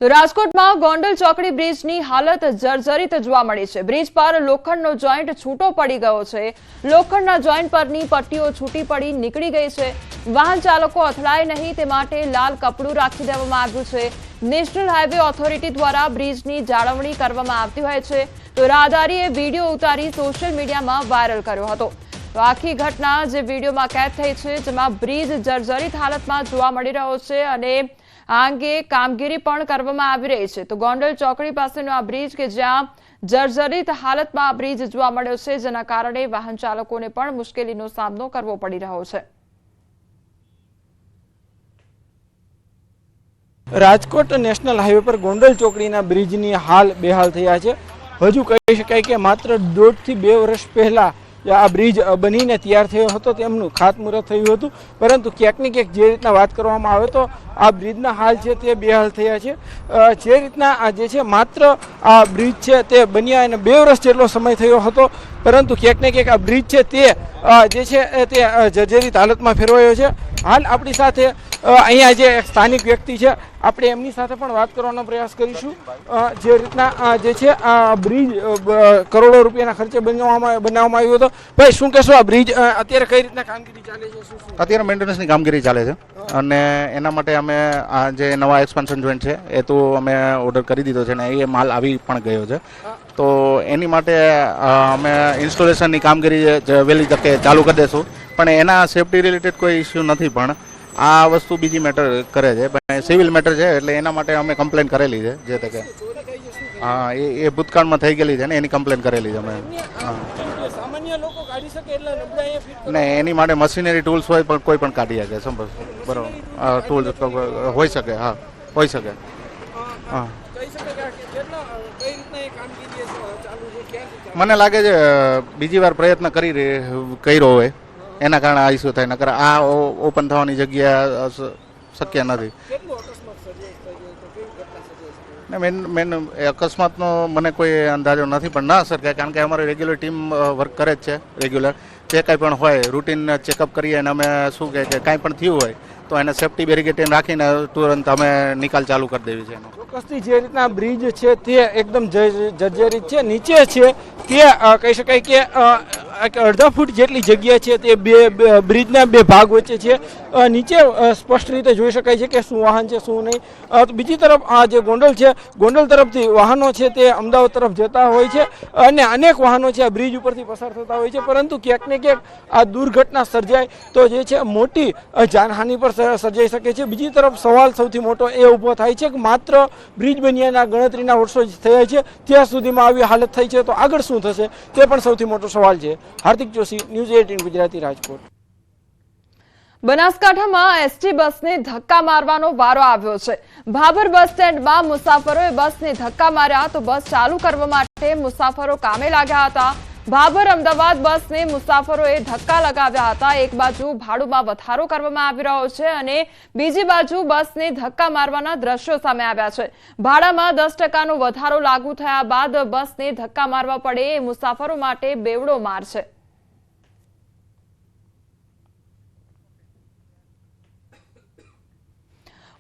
તો રાજકોટમાં ગોંડલ ચોકડી બ્રિજની હાલત જર્જરિત જોવા મળી છે। બ્રિજ પર લોખંડનો જોઈન્ટ છૂટો પડી ગયો છે। લોખંડના જોઈન્ટ પરની પટ્ટીઓ છૂટી પડી નીકળી ગઈ છે। વાહન ચાલકો અથડાય નહીં તે માટે લાલ કપડું રાખી દેવામાં આવ્યું છે। નેશનલ હાઈવે ઓથોરિટી દ્વારા બ્રિજની જાળવણી કરવામાં આવતી હોય છે। તો રાહદારીએ વિડીયો ઉતારી સોશિયલ મીડિયામાં વાયરલ કર્યો હતો। તો આખી ઘટના જે વિડીયોમાં કેદ થઈ છે જેમાં બ્રિજ જર્જરિત હાલતમાં જોવા મળી રહ્યો છે અને આ અંગે કામગીરી પણ કરવામાં આવી રહી છે। તો ગોંડલ ચોકડી પાસેનો આ બ્રિજ કે જ્યાં જર્જરિત હાલતમાં આ બ્રિજ જોવા મળ્યો છે જેના કારણે વાહન ચાલકોને પણ મુશ્કેલીનો સામનો કરવો પડી રહ્યો છે। રાજકોટ નેશનલ હાઈવે પર ગોંડલ ચોકડીના બ્રિજની હાલ બેહાલ થયા છે। હજુ કહી શકાય કે માત્ર 1.5 થી 2 વર્ષ પહેલા આ બ્રિજ બનીને તૈયાર થયો હતો તેમનું ખાતમુહૂર્ત થયું હતું, પરંતુ ક્યાંક ને ક્યાંક જે રીતના વાત કરવામાં આવે તો આ બ્રિજના હાલ છે તે બેહાલ થયા છે। જે રીતના આ જે છે માત્ર આ બ્રિજ છે તે બન્યા અને 2 વર્ષ જેટલો સમય થયો હતો, પરંતુ ક્યાંક ને ક્યાંક આ બ્રિજ છે તે જે છે તે જર્જરિત હાલતમાં ફેરવાયો છે। હાલ આપણી સાથે અહીંયા જે સ્થાનિક વ્યક્તિ છે આપણે એમની સાથે પણ વાત કરવાનો પ્રયાસ કરીશું। જે રીતના જે છે આ બ્રિજ કરોડો રૂપિયાના ખર્ચે બનાવવામાં આવ્યો હતો। ભાઈ શું કહેશો, આ બ્રિજ અત્યારે કઈ રીતના કામગીરી ચાલે છે? અત્યારે મેન્ટેનન્સની કામગીરી ચાલે છે અને એના માટે અમે આ જે નવા એક્સપાન્શન જોઈન્ટ છે એ તો અમે ઓર્ડર કરી દીધો છે અને એ માલ આવી પણ ગયો છે। તો એની માટે અમે ઇન્સ્ટોલેશનની કામગીરી વહેલી તકે ચાલુ કરી દઈશું, પણ એના સેફટી રિલેટેડ કોઈ ઇસ્યુ નથી, પણ આ વસ્તુ બીજી મેટર કરે છે, પણ સિવિલ મેટર છે એટલે એના માટે અમે કમ્પ્લેન કરેલી છે। જે તકે હા એ ભૂતકાળમાં થઈ ગયેલી છે ને એની કમ્પ્લેન કરેલી છે અમે। ને એની માટે મશીનરી ટૂલ્સ હોય પણ કોઈ પણ કાઢી શકે છે, બરાબર ટૂલ્સ હોઈ શકે, હા હોઈ શકે। હા મને લાગે છે બીજી વાર પ્રયત્ન કર્યો હોય એના કારણે આ ઇસ્યુ થાય, નકર આ ઓપન થવાની જગ્યા શક્ય નથી। મેન અકસ્માતનો મને કોઈ અંદાજો નથી, પણ ના સર કારણ કે અમારી રેગ્યુલર ટીમ વર્ક કરે જ છે। રેગ્યુલર જે કાંઈ પણ હોય રૂટીન ચેકઅપ કરીએ અને અમે શું કહે કે કાંઈ પણ થયું હોય તો એને સેફટી બેરિકેડ રાખીને તુરંત અમે નિકાલ ચાલુ કરી દેવી છે એનો। ચોક્કસથી જે રીતના બ્રિજ છે તે એકદમ જર્જરિત છે, નીચે છે તે કહી શકાય કે 1.5 ફૂટ જેટલી જગ્યા છે તે બ્રિજના 2 ભાગ વચ્ચે છે। નીચે સ્પષ્ટ રીતે જોઈ શકાય છે કે શું વાહન છે શું નહીં। તો બીજી તરફ આ જે ગોંડલ છે, ગોંડલ તરફથી વાહનો છે તે અમદાવાદ તરફ જતા હોય છે અને અનેક વાહનો છે આ બ્રિજ ઉપરથી પસાર થતા હોય છે, પરંતુ ક્યાંક ને ક્યાંક આ દુર્ઘટના સર્જાય તો જે છે મોટી જાનહાનિ પર સર્જાઈ શકે છે। બીજી તરફ સવાલ સૌથી મોટો એ ઊભો થાય છે કે માત્ર બ્રિજ બન્યાના ગણતરીના વર્ષો થયા છે ત્યાં સુધીમાં આવી હાલત થઈ છે, તો આગળ શું થશે તે પણ સૌથી મોટો સવાલ છે। હાર્દિક જોશી, ન્યૂઝ 18 ગુજરાતી, રાજકોટ। બનાસકાંઠામાં એસટી બસને ધક્કા મારવાનો વારો આવ્યો છે। ભાભર બસ સ્ટેન્ડમાં મુસાફરોએ બસને ધક્કા માર્યા તો બસ ચાલુ કરવા માટે મુસાફરો કામે લાગ્યા હતા। ભાભર અમદાવાદ બસને મુસાફરોએ ધક્કા લગાવ્યા હતા। એક બાજુ ભાડુમાં વધારો કરવામાં આવી રહ્યો છે અને બીજી બાજુ બસને ધક્કા મારવાના દ્રશ્યો સામે આવ્યા છે। ભાડામાં 10% વધારો લાગુ થયા બાદ બસને ધક્કા મારવા પડે એ મુસાફરો માટે બેવડો માર છે।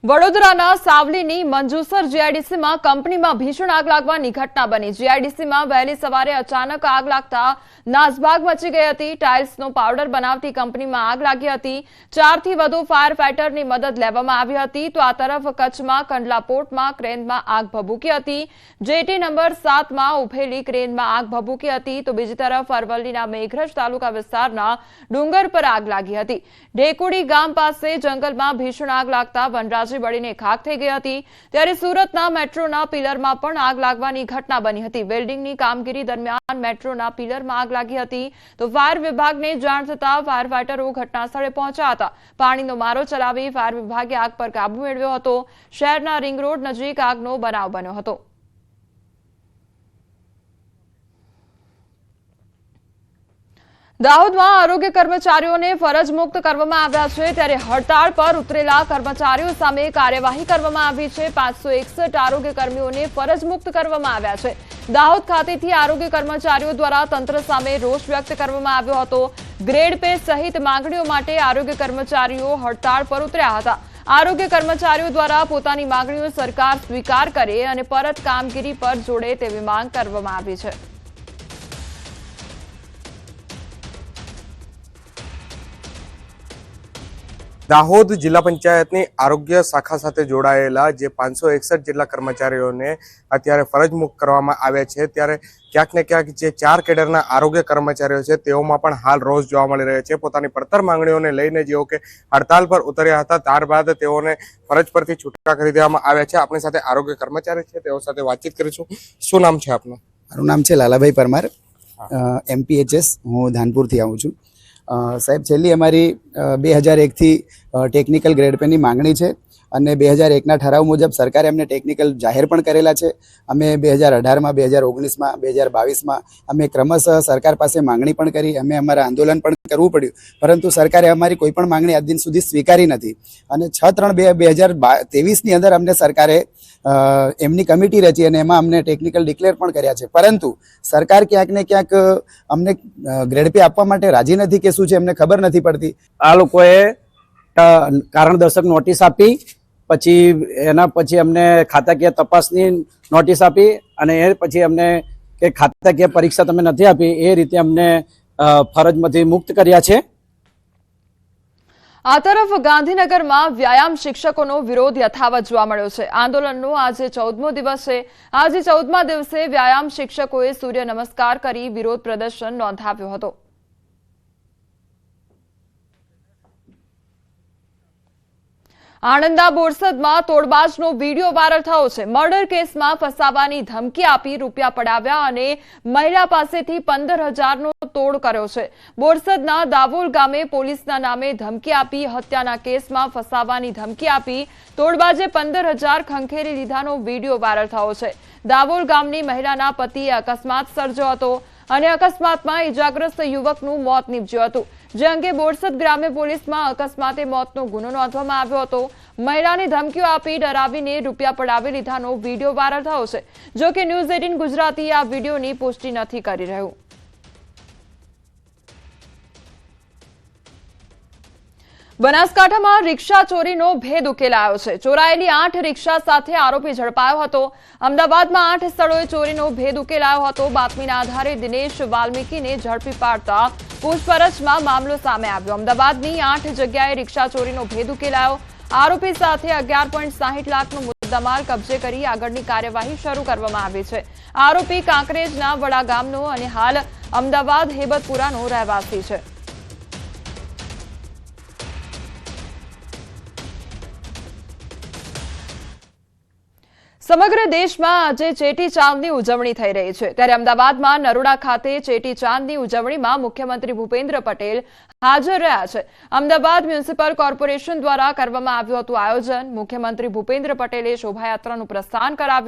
વડોદરાના સાવલીની મંજુસર જીઆઈડીસીમાં કંપનીમાં ભીષણ આગ લાગવાની ઘટના બની। જીઆઈડીસીમાં વહેલી સવારે અચાનક આગ લાગતા નાસભાગ મચી ગઈ હતી। ટાઇલ્સનો પાવડર બનાવતી કંપનીમાં આગ લાગી હતી। 4 થી વધુ ફાયર ફાઇટરની મદદ લેવામાં આવી હતી। તો આ તરફ કચ્છમાં કંડલા પોર્ટમાં ક્રેનમાં આગ ભભૂકી હતી। જેટી નંબર 7માં ઉભેલી ક્રેનમાં આગ ભભૂકી હતી। તો બીજી તરફ અરવલ્લીના મેઘરજ તાલુકા વિસ્તારના ડુંગર પર આગ લાગી હતી। ઢેકુડી ગામ પાસે જંગલમાં ભીષણ આગ લાગતા વનરાજ બળીને ખાક થઈ ગઈ હતી। ત્યારે સુરતના મેટ્રોના પિલરમાં પણ આગ લાગવાની ઘટના બની હતી। વેલ્ડિંગની કામગીરી દરમિયાન મેટ્રોના પિલરમાં આગ લાગી હતી। તો ફાયર વિભાગને જાણ થતા ફાયર ફાઇટરો ઘટના સ્થળે પહોંચ્યા હતા। પાણીનો મારો ચલાવી ફાયર વિભાગે આગ પર કાબુ મેળવ્યો હતો। શહેરના રિંગ રોડ નજીક આગનો બનાવ બન્યો હતો। દાહોદમાં આરોગ્ય કર્મચારીઓને ફરજ મુક્ત કરવામાં આવ્યા છે, ત્યારે હડતાળ પર ઉતરેલા કર્મચારીઓ સામે કાર્યવાહી કરવામાં આવી છે। 561 આરોગ્ય કર્મીઓને ફરજ મુક્ત કરવામાં આવ્યા છે। દાહોદ ખાતેથી આરોગ્ય કર્મચારીઓ દ્વારા તંત્ર સામે રોષ વ્યક્ત કરવામાં આવ્યો હતો। ગ્રેડ પે સહિત માંગણીઓ માટે આરોગ્ય કર્મચારીઓ હડતાળ પર ઉતર્યા હતા। આરોગ્ય કર્મચારીઓ દ્વારા પોતાની માંગણીઓ સરકાર સ્વીકાર કરે અને પરત કામગીરી પર જોડે તેવી માંગ કરવામાં આવી છે. દાહોદ જિલ્લા પંચાયતની આરોગ્ય શાખા સાથે જોડાયેલા જે 561 જેટલા કર્મચારીઓને અત્યારે ફરજ મુક્ત કરવામાં આવ્યા છે, ત્યારે ક્યાંક ને ક્યાંક જે 4 કેડરના આરોગ્ય કર્મચારીઓ છે તેઓમાં પણ હાલ રોષ જોવા મળી રહ્યો છે. પોતાની પડતર માંગણીઓને લઈને જેઓ કે હડતાલ પર ઉતર્યા હતા, ત્યારબાદ તેઓને ફરજ પરથી છૂટા કરી દેવામાં આવ્યા છે. આપણી સાથે આરોગ્ય કર્મચારી છે, તેઓ સાથે વાતચીત કરીશું. શું નામ છે આપનું? મારું નામ છે લાલાભાઈ પરમાર, MPHS. હું ધાનપુરથી આવું છું. સાહેબ, છેલ્લી અમારી 2001થી ટેકનિકલ ગ્રેડ પેની માંગણી છે અને 2001ના ઠરાવ મુજબ સરકારે અમને ટેકનિકલ જાહેર પણ કરેલા છે. અમે 2018માં, 2019માં, 2022માં અમે ક્રમશઃ સરકાર પાસે માંગણી પણ કરી. અમે અમારા આંદોલન પણ કરવું પડ્યું, પરંતુ સરકારે અમારી કોઈ પણ માંગણી આજ દિન સુધી સ્વીકારી નથી. અને 6/3/2023ની અંદર અમને સરકારે એમની કમિટી રચી અને એમાં અમને ટેકનિકલ ડિક્લેર પણ કર્યા છે, પરંતુ સરકાર ક્યાંક ને ક્યાંક અમને ગ્રેડ પે આપવા માટે રાજી નથી કે શું છે એમને ખબર નથી પડતી. આ લોકોએ કારણદર્શક નોટિસ આપી, પછી એના પછી અમને ખાતાકીય તપાસની નોટિસ આપી અને એ પછી અમને કે ખાતાકીય પરીક્ષા તમે નથી આપી, એ રીતે અમને ફરજમાંથી મુક્ત કર્યા છે. આ તરફ ગાંધીનગરમાં વ્યાયામ શિક્ષકોનો વિરોધ યથાવત જોવા મળ્યો છે. આંદોલનનો આજે 14મો દિવસ છે. આજે 14મા દિવસે વ્યાયામ શિક્ષકોએ સૂર્ય નમસ્કાર કરી વિરોધ પ્રદર્શન નોંધાવ્યો હતો. આણંદના બોરસદમાં તોડબાજનો વિડીયો વાયરલ થયો છે. મર્ડર કેસમાં ફસાવાની ધમકી આપી રૂપિયા પડાવ્યા અને મહિલા પાસેથી 15,000નો તોડ કર્યો છે. બોરસદના દાવોલ ગામે પોલીસના નામે ધમકી આપી હત્યાના કેસમાં ફસાવાની ધમકી આપી તોડબાજે 15,000 ખંખેરી લીધાનો વિડીયો વાયરલ થયો છે. દાવોલ ગામની મહિલાના પતિએ અકસ્માત સર્જ્યો હતો અને અકસ્માતમાં ઇજાગ્રસ્ત યુવકનું મોત નીપજ્યું હતું, જે અંગે બોરસદ ગ્રામ્ય પોલીસમાં અકસ્માતે મોતનો ગુનો નોંધવામાં આવ્યો હતો. મહિલાને ધમકીઓ આપી ડરાવીને રૂપિયા પડાવી લીધાનો વિડીયો વાયરલ થયો છે. જો કે ન્યૂઝ 18 ગુજરાતી આ વિડીયોની પુષ્ટિ નથી કરી રહ્યું. બનાસકાંઠામાં રિક્ષા ચોરીનો ભેદ ઉકેલાયો છે. ચોરાયેલી 8 રિક્ષા સાથે આરોપી ઝડપાયો હતો. અમદાવાદમાં 8 સ્થળોએ ચોરીનો ભેદ ઉકેલાયો હતો. બાતમીના આધારે દિનેશ વાલ્મીકીને ઝડપી પાડતા પૂછપરછમાં મામલો સામે આવ્યો. અમદાવાદની 8 જગ્યાએ રિક્ષા ચોરીનો ભેદ ઉકેલાયો. આરોપી સાથે 11.60 લાખનો મુદ્દામાલ કબજે કરી આગળની કાર્યવાહી શરૂ કરવામાં આવી છે. આરોપી કાંકરેજના વડા ગામનો અને હાલ અમદાવાદ હેબતપુરાનો રહેવાસી છે. સમગ્ર દેશમાં આજે ચેટીચાંદની ઉજવણી થઈ રહી છે, ત્યારે અમદાવાદમાં નરોડા ખાતે ચેટીચાંદની ઉજવણીમાં મુખ્યમંત્રી ભૂપેન્દ્ર પટેલ હાજર રહ્યા છે. અમદાવાદ મ્યુનિસિપલ કોર્પોરેશન દ્વારા કરવામાં આવ્યું હતું આયોજન. મુખ્યમંત્રી ભૂપેન્દ્ર પટેલે શોભાયાત્રાનું પ્રસ્થાન કરાવ્યું.